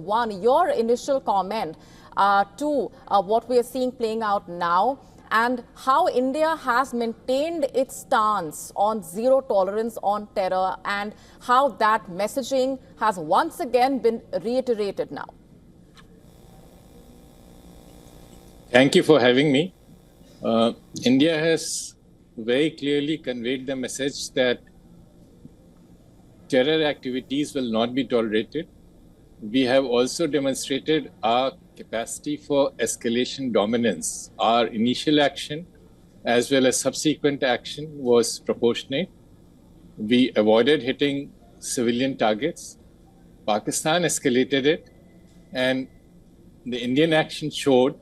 One, your initial comment to what we are seeing playing out now, and how India has maintained its stance on zero tolerance on terror, and how that messaging has once again been reiterated now. Thank you for having me. India has very clearly conveyed the message that terror activities will not be tolerated. We have also demonstrated our capacity for escalation dominance. Our initial action as well as subsequent action was proportionate. We avoided hitting civilian targets. Pakistan escalated it, and the Indian action showed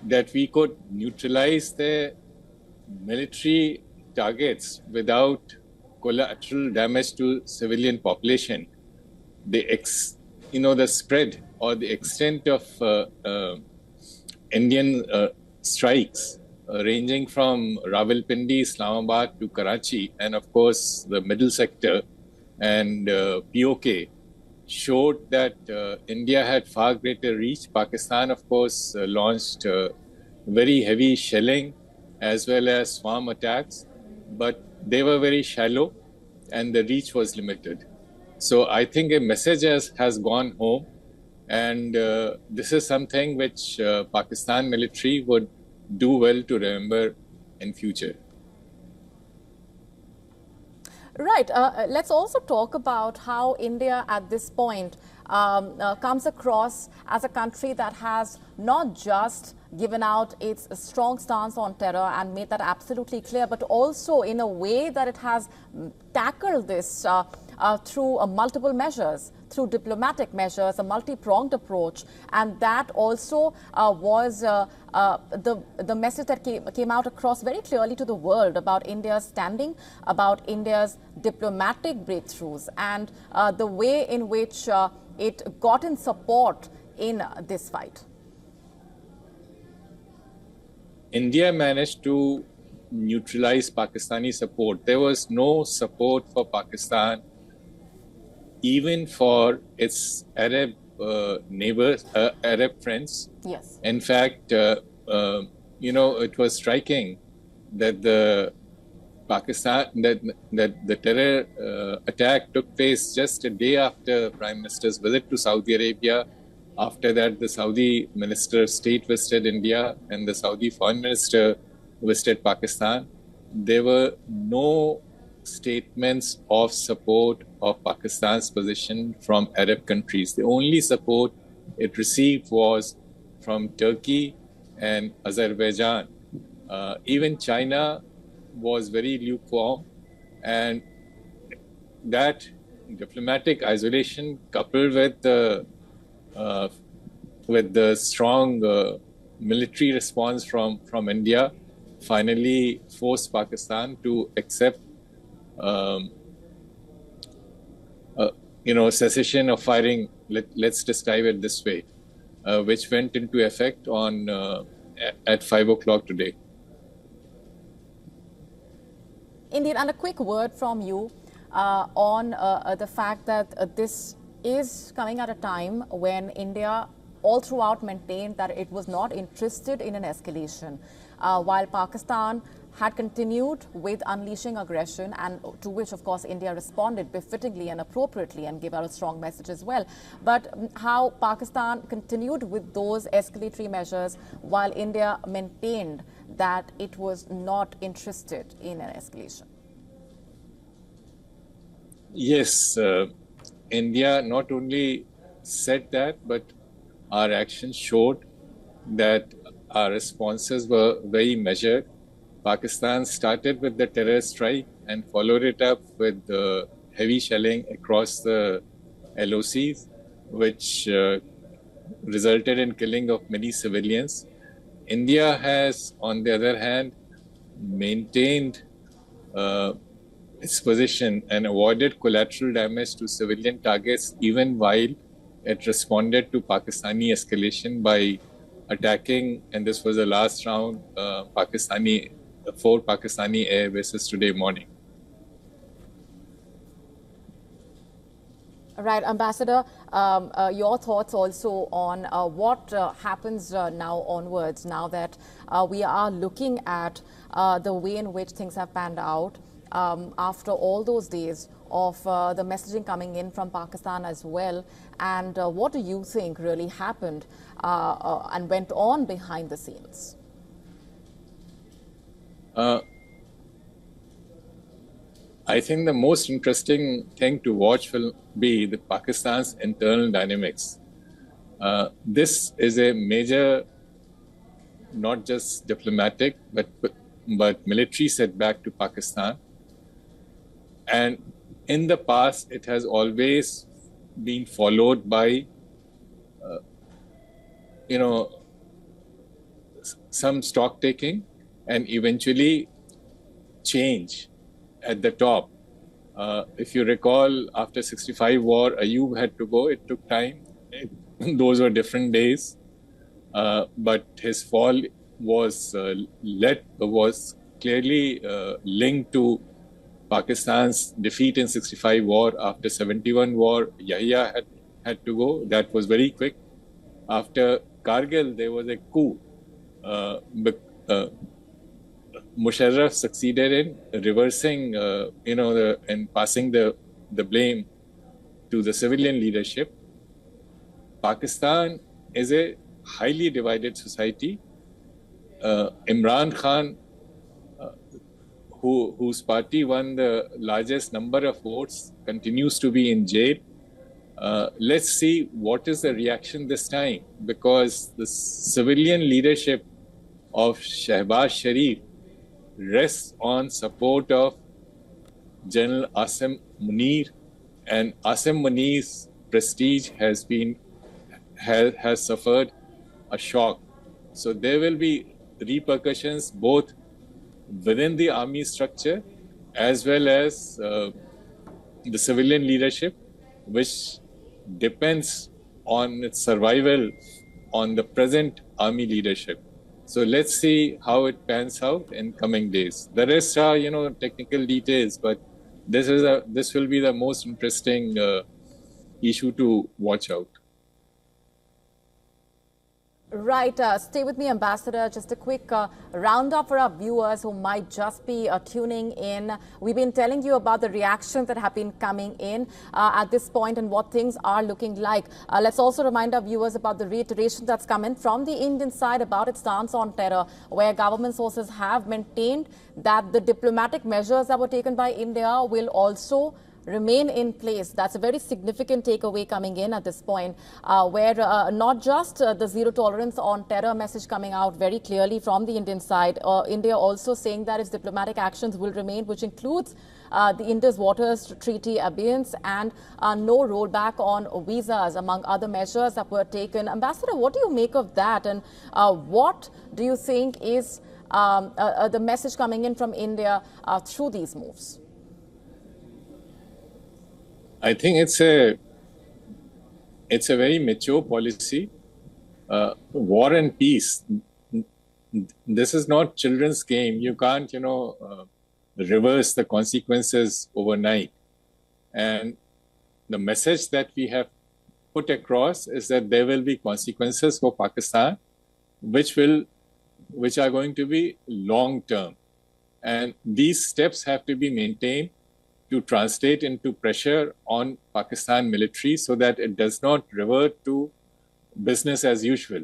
that we could neutralize their military targets without collateral damage to civilian population. The spread or the extent of Indian strikes ranging from Rawalpindi, Islamabad to Karachi, and of course the middle sector and POK showed that India had far greater reach. Pakistan, of course, launched very heavy shelling as well as swarm attacks, but they were very shallow and the reach was limited. So I think a message has gone home, and this is something which Pakistan military would do well to remember in future. Right. Let's also talk about how India at this point comes across as a country that has not just given out its strong stance on terror and made that absolutely clear, but also in a way that it has tackled this through multiple measures, through diplomatic measures, a multi-pronged approach. And that also was the message that came out across very clearly to the world about India's standing, about India's diplomatic breakthroughs, and the way in which it got in support in this fight. India managed to neutralize Pakistani support. There was no support for Pakistan, even for its Arab neighbors, Arab friends. Yes. In fact, it was striking that the terror attack took place just a day after the Prime Minister's visit to Saudi Arabia. After that, the Saudi Minister of State visited India and the Saudi Foreign Minister visited Pakistan. There were no statements of support of Pakistan's position from Arab countries. The only support it received was from Turkey and Azerbaijan. Even China was very lukewarm, and that diplomatic isolation coupled with the strong military response from India finally forced Pakistan to accept cessation of firing, let's describe it this way, which went into effect at 5 o'clock today. Indeed, and a quick word from you on the fact that this is coming at a time when India all throughout maintained that it was not interested in an escalation, while Pakistan had continued with unleashing aggression, and to which, of course, India responded befittingly and appropriately and gave out a strong message as well. But how Pakistan continued with those escalatory measures while India maintained that it was not interested in an escalation. Yes, India not only said that, but our actions showed that our responses were very measured. Pakistan started with the terror strike and followed it up with heavy shelling across the LOCs, which resulted in killing of many civilians. India has, on the other hand, maintained its position and avoided collateral damage to civilian targets, even while it responded to Pakistani escalation by attacking, and this was the last round, 4 Pakistani air bases today morning. Right, Ambassador, your thoughts also on what happens now onwards, now that we are looking at the way in which things have panned out after all those days of the messaging coming in from Pakistan as well. And what do you think really happened and went on behind the scenes? I think the most interesting thing to watch will be the Pakistan's internal dynamics. This is a major, not just diplomatic, but military setback to Pakistan. And in the past, it has always been followed by, some stock taking and eventually change at the top. If you recall, after 65 war, Ayub had to go. It took time. Those were different days. But his fall was clearly linked to Pakistan's defeat in 65 war. After 71 war, Yahya had to go. That was very quick. After Kargil, there was a coup. Musharraf succeeded in reversing, and passing the blame to the civilian leadership. Pakistan is a highly divided society. Imran Khan, whose party won the largest number of votes, continues to be in jail. Let's see what is the reaction this time, because the civilian leadership of Shehbaz Sharif rests on support of General Asim Munir, and Asim Munir's prestige has suffered a shock. So there will be repercussions both within the army structure as well as the civilian leadership, which depends on its survival on the present army leadership. So let's see how it pans out in coming days. The rest are, technical details, but this will be the most interesting issue to watch out. Right. Stay with me, Ambassador. Just a quick roundup for our viewers who might just be tuning in. We've been telling you about the reactions that have been coming in at this point and what things are looking like. Let's also remind our viewers about the reiteration that's come in from the Indian side about its stance on terror, where government sources have maintained that the diplomatic measures that were taken by India will also remain in place. That's a very significant takeaway coming in at this point, where not just the zero tolerance on terror message coming out very clearly from the Indian side, India also saying that its diplomatic actions will remain, which includes the Indus Waters Treaty abeyance and no rollback on visas, among other measures that were taken. Ambassador, what do you make of that, and what do you think is the message coming in from India through these moves? I think it's a very mature policy. War and peace. This is not children's game. You can't, reverse the consequences overnight. And the message that we have put across is that there will be consequences for Pakistan, which are going to be long term. And these steps have to be maintained to translate into pressure on Pakistan military so that it does not revert to business as usual.